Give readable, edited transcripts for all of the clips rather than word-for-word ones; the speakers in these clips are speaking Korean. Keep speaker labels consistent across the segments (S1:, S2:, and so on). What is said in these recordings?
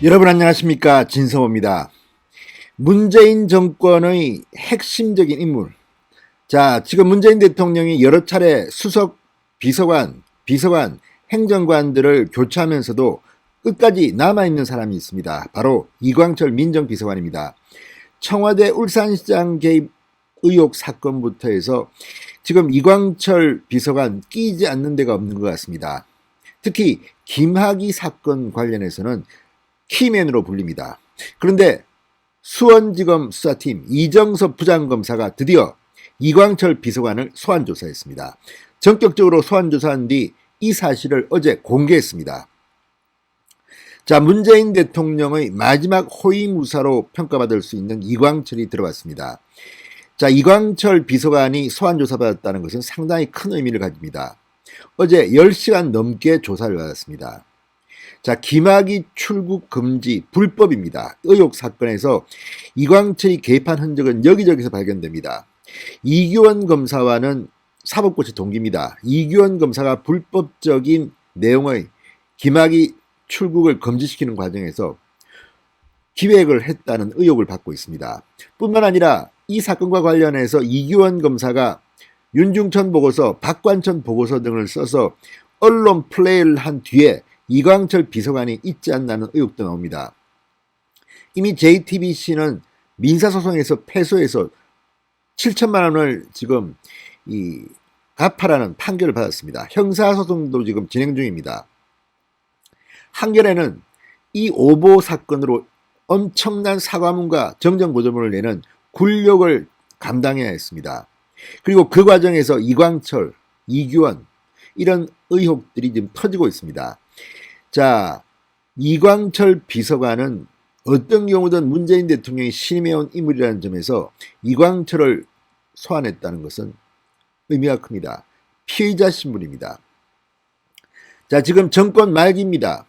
S1: 여러분 안녕하십니까, 진성호입니다. 문재인 정권의 핵심적인 인물. 자, 지금 문재인 대통령이 여러 차례 수석, 비서관, 행정관들을 교체하면서도 끝까지 남아있는 사람이 있습니다. 바로 이광철 민정비서관입니다. 청와대 울산시장 개입 의혹 사건부터 해서 지금 이광철 비서관 끼지 않는 데가 없는 것 같습니다. 특히 김학의 사건 관련해서는 키맨으로 불립니다. 그런데 수원지검 수사팀 이정섭 부장검사가 드디어 이광철 비서관을 소환조사했습니다. 전격적으로 소환조사한 뒤 이 사실을 어제 공개했습니다. 자, 문재인 대통령의 마지막 호위무사로 평가받을 수 있는 이광철이 들어왔습니다. 자, 이광철 비서관이 소환조사받았다는 것은 상당히 큰 의미를 가집니다. 어제 10시간 넘게 조사를 받았습니다. 자, 김학의 출국 금지 불법입니다. 의혹 사건에서 이광철이 개입한 흔적은 여기저기서 발견됩니다. 이규원 검사와는 사법고시 동기입니다. 이규원 검사가 불법적인 내용의 김학의 출국을 금지시키는 과정에서 기획을 했다는 의혹을 받고 있습니다. 뿐만 아니라 이 사건과 관련해서 이규원 검사가 윤중천 보고서, 박관천 보고서 등을 써서 언론 플레이를 한 뒤에 이광철 비서관이 있지 않나는 의혹도 나옵니다. 이미 JTBC는 민사소송에서 패소해서 7천만 원을 지금 갚아라는 판결을 받았습니다. 형사소송도 지금 진행 중입니다. 한겨레는 이 오보 사건으로 엄청난 사과문과 정정보조문을 내는 굴욕을 감당해야 했습니다. 그리고 그 과정에서 이광철, 이규원 이런 의혹들이 지금 터지고 있습니다. 자, 이광철 비서관은 어떤 경우든 문재인 대통령이 신임해온 인물이라는 점에서 이광철을 소환했다는 것은 의미가 큽니다. 피의자 신분입니다. 자, 지금 정권 말기입니다.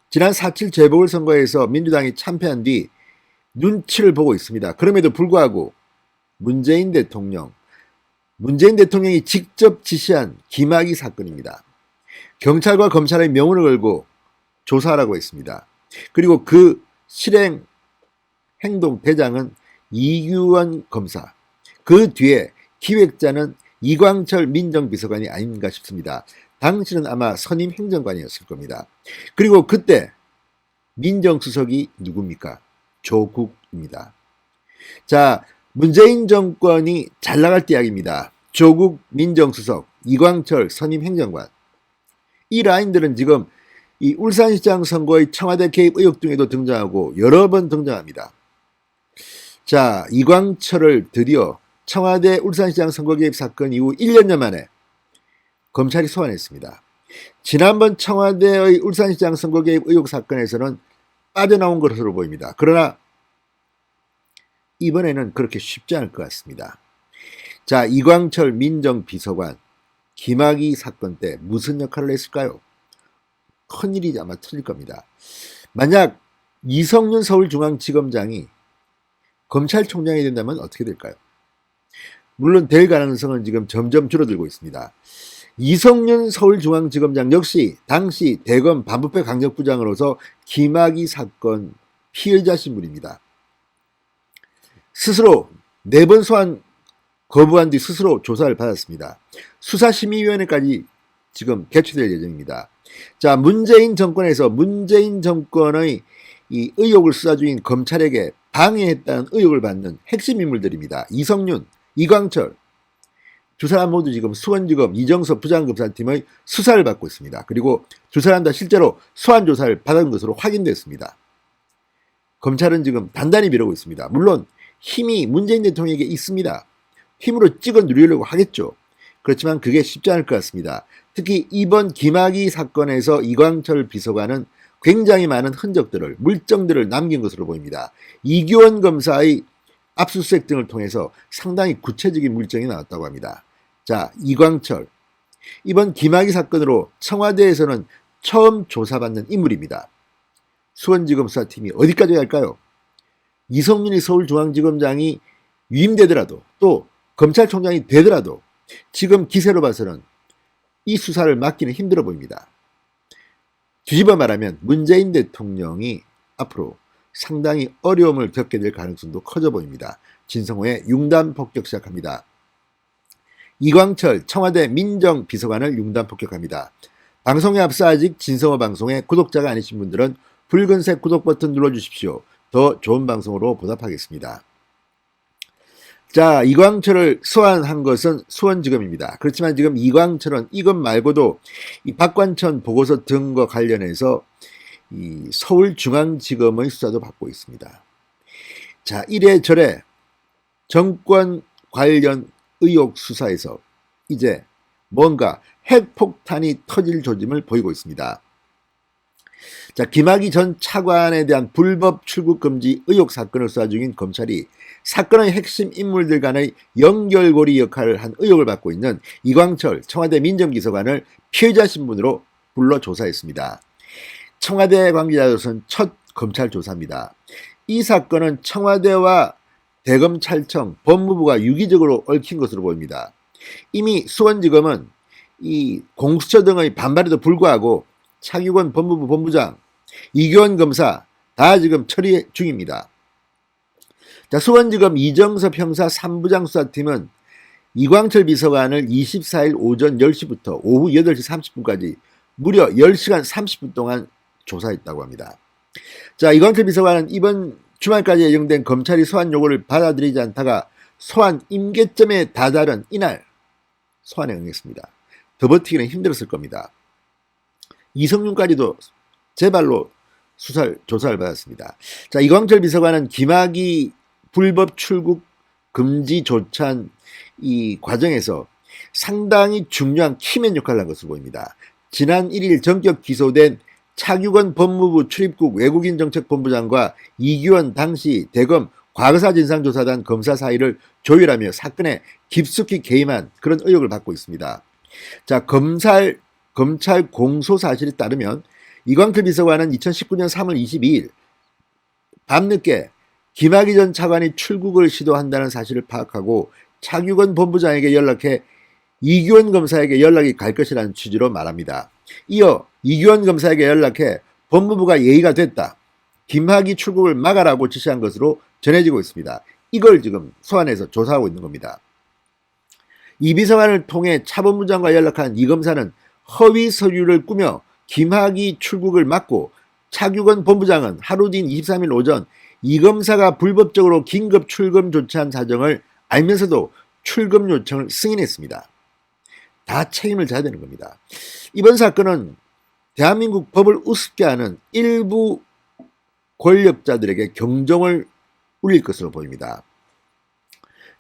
S1: 지난 4.7 재보궐선거에서 민주당이 참패한 뒤 눈치를 보고 있습니다. 그럼에도 불구하고 문재인 대통령이 직접 지시한 김학의 사건입니다. 경찰과 검찰의 명운을 걸고 조사하라고 했습니다. 그리고 그 실행 행동 대장은 이규원 검사, 그 뒤에 기획자는 이광철 민정비서관이 아닌가 싶습니다. 당시는 아마 선임 행정관이었을 겁니다. 그리고 그때 민정수석이 누굽니까? 조국입니다. 자, 문재인 정권이 잘 나갈 때 이야기입니다. 조국 민정수석, 이광철 선임 행정관. 이 라인들은 지금 이 울산시장 선거의 청와대 개입 의혹 등에도 등장하고 여러 번 등장합니다. 자, 이광철을 드디어 청와대 울산시장 선거 개입 사건 이후 1년여 만에 검찰이 소환했습니다. 지난번 청와대의 울산시장 선거 개입 의혹 사건에서는 빠져나온 것으로 보입니다. 그러나 이번에는 그렇게 쉽지 않을 것 같습니다. 자, 이광철 민정비서관 김학의 사건 때 무슨 역할을 했을까요? 큰일이 아마 터질 겁니다. 만약 이성윤 서울중앙지검장이 검찰총장이 된다면 어떻게 될까요? 물론 될 가능성은 지금 점점 줄어들고 있습니다. 이성윤 서울중앙지검장 역시 당시 대검 반부패 강력부장으로서 김학의 사건 피의자 신분입니다. 스스로 4번 소환 거부한 뒤 스스로 조사를 받았습니다. 수사심의위원회까지 지금 개최될 예정입니다. 자, 문재인 정권에서 문재인 정권의 이 의혹을 수사 중인 검찰에게 방해했다는 의혹을 받는 핵심 인물들입니다. 이성윤, 이광철 두 사람 모두 지금 수원지검 이정섭 부장검사팀의 수사를 받고 있습니다. 그리고 두 사람 다 실제로 소환조사를 받은 것으로 확인됐습니다. 검찰은 지금 단단히 미루고 있습니다. 물론 힘이 문재인 대통령에게 있습니다. 힘으로 찍어 누리려고 하겠죠. 그렇지만 그게 쉽지 않을 것 같습니다. 특히 이번 김학의 사건에서 이광철 비서관은 굉장히 많은 흔적들을, 물증들을 남긴 것으로 보입니다. 이규원 검사의 압수수색 등을 통해서 상당히 구체적인 물증이 나왔다고 합니다. 자, 이광철. 이번 김학의 사건으로 청와대에서는 처음 조사받는 인물입니다. 수원지검 수사팀이 어디까지 갈까요? 이성윤이 서울중앙지검장이 위임되더라도 또 검찰총장이 되더라도 지금 기세로 봐서는 이 수사를 막기는 힘들어 보입니다. 뒤집어 말하면 문재인 대통령이 앞으로 상당히 어려움을 겪게 될 가능성도 커져 보입니다. 진성호의 융단 폭격 시작합니다. 이광철 청와대 민정비서관을 융단 폭격합니다. 방송에 앞서 아직 진성호 방송의 구독자가 아니신 분들은 붉은색 구독 버튼 눌러주십시오. 더 좋은 방송으로 보답하겠습니다. 자, 이광철을 소환한 것은 수원지검입니다. 그렇지만 지금 이광철은 이것 말고도 이 박관천 보고서 등과 관련해서 이 서울중앙지검의 수사도 받고 있습니다. 자, 이래저래 정권 관련 의혹 수사에서 이제 뭔가 핵폭탄이 터질 조짐을 보이고 있습니다. 자, 김학의 전 차관에 대한 불법 출국 금지 의혹 사건을 수사 중인 검찰이 사건의 핵심 인물들 간의 연결고리 역할을 한 의혹을 받고 있는 이광철 청와대 민정비서관을 피해자 신분으로 불러 조사했습니다. 청와대 관계자로서는 첫 검찰 조사입니다. 이 사건은 청와대와 대검찰청, 법무부가 유기적으로 얽힌 것으로 보입니다. 이미 수원지검은 이 공수처 등의 반발에도 불구하고 차규건 법무부 본부장, 이규원 검사 다 지금 처리 중입니다. 자, 수원지검 이정섭 형사 3부장 수사팀은 이광철 비서관을 24일 오전 10시부터 오후 8시 30분까지 무려 10시간 30분 동안 조사했다고 합니다. 자, 이광철 비서관은 이번 주말까지 예정된 검찰이 소환 요구를 받아들이지 않다가 소환 임계점에 다다른 이날 소환에 응했습니다. 더 버티기는 힘들었을 겁니다. 이성윤까지도 제발로 조사를 받았습니다. 자, 이광철 비서관은 김학의 불법 출국 금지 조찬 이 과정에서 상당히 중요한 키맨 역할을 한 것으로 보입니다. 지난 1일 전격 기소된 차규건 법무부 출입국 외국인정책본부장과 이규원 당시 대검 과거사 진상조사단 검사 사이를 조율하며 사건에 깊숙이 개입한 그런 의혹을 받고 있습니다. 자, 검찰 공소 사실에 따르면 이광철 비서관은 2019년 3월 22일 밤늦게 김학의 전 차관이 출국을 시도한다는 사실을 파악하고 차규건 본부장에게 연락해 이규원 검사에게 연락이 갈 것이라는 취지로 말합니다. 이어 이규원 검사에게 연락해 법무부가 예의가 됐다, 김학의 출국을 막아라고 지시한 것으로 전해지고 있습니다. 이걸 지금 소환해서 조사하고 있는 겁니다. 이 비서관을 통해 차 본부장과 연락한 이 검사는 허위 서류를 꾸며 김학의 출국을 막고 차규건 본부장은 하루 뒤인 23일 오전 이 검사가 불법적으로 긴급 출금 조치한 사정을 알면서도 출금 요청을 승인했습니다. 다 책임을 져야 되는 겁니다. 이번 사건은 대한민국 법을 우습게 하는 일부 권력자들에게 경종을 울릴 것으로 보입니다.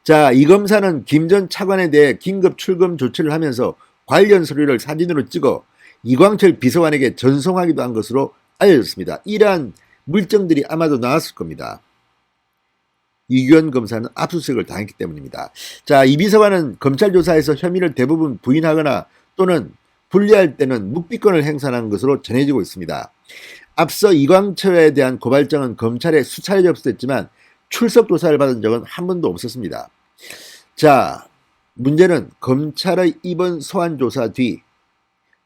S1: 자, 이 검사는 김 전 차관에 대해 긴급 출금 조치를 하면서 관련 서류를 사진으로 찍어 이광철 비서관에게 전송하기도 한 것으로 알려졌습니다. 이러한 물증들이 아마도 나왔을 겁니다. 이규원 검사는 압수수색을 당했기 때문입니다. 자, 이 비서관은 검찰 조사에서 혐의를 대부분 부인하거나 또는 분리할 때는 묵비권을 행사한 것으로 전해지고 있습니다. 앞서 이광철에 대한 고발장은 검찰에 수차례 접수됐지만 출석 조사를 받은 적은 한 번도 없었습니다. 자, 문제는 검찰의 이번 소환 조사 뒤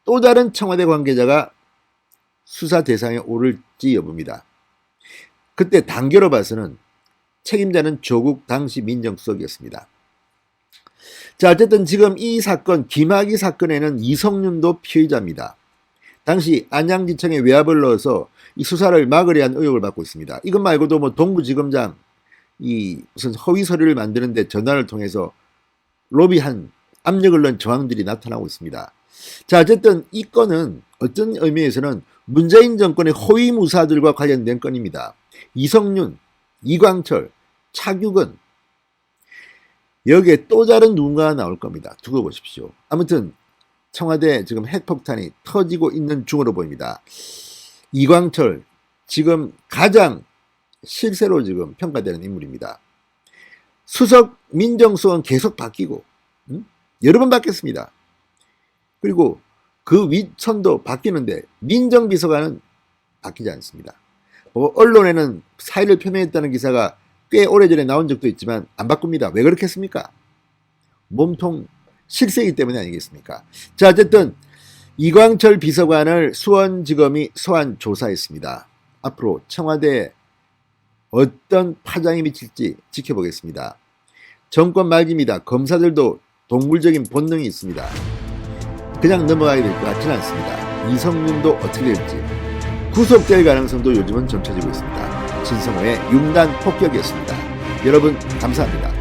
S1: 또 다른 청와대 관계자가 수사 대상에 오를지 여부입니다. 그때 단계로 봐서는 책임자는 조국 당시 민정수석이었습니다. 자, 어쨌든 지금 이 사건, 김학의 사건에는 이성윤도 피의자입니다. 당시 안양지청에 외압을 넣어서 이 수사를 막으려 한 의혹을 받고 있습니다. 이것 말고도 뭐 동부지검장 이 무슨 허위 서류를 만드는데 전화를 통해서 로비한 압력을 넣은 정황들이 나타나고 있습니다. 자, 어쨌든 이 건은 어떤 의미에서는 문재인 정권의 허위 무사들과 관련된 건입니다. 이성윤, 이광철, 차규건, 여기에 또 다른 누군가가 나올 겁니다. 두고 보십시오. 아무튼 청와대 지금 핵폭탄이 터지고 있는 중으로 보입니다. 이광철 지금 가장 실세로 지금 평가되는 인물입니다. 수석 민정수석은 계속 바뀌고 여러 번 바뀌었습니다. 그리고 그 윗선도 바뀌는데 민정비서관은 바뀌지 않습니다. 언론에는 사의를 표명했다는 기사가 꽤 오래전에 나온 적도 있지만 안 바꿉니다. 왜 그렇겠습니까? 몸통 실세이기 때문에 아니겠습니까? 자, 어쨌든 이광철 비서관을 수원지검이 소환 조사했습니다. 앞으로 청와대에 어떤 파장이 미칠지 지켜보겠습니다. 정권 말기입니다. 검사들도 동물적인 본능이 있습니다. 그냥 넘어가야 될 것 같지는 않습니다. 이성윤도 어떻게 될지 구속될 가능성도 요즘은 점쳐지고 있습니다. 진성호의 융단 폭격이었습니다. 여러분 감사합니다.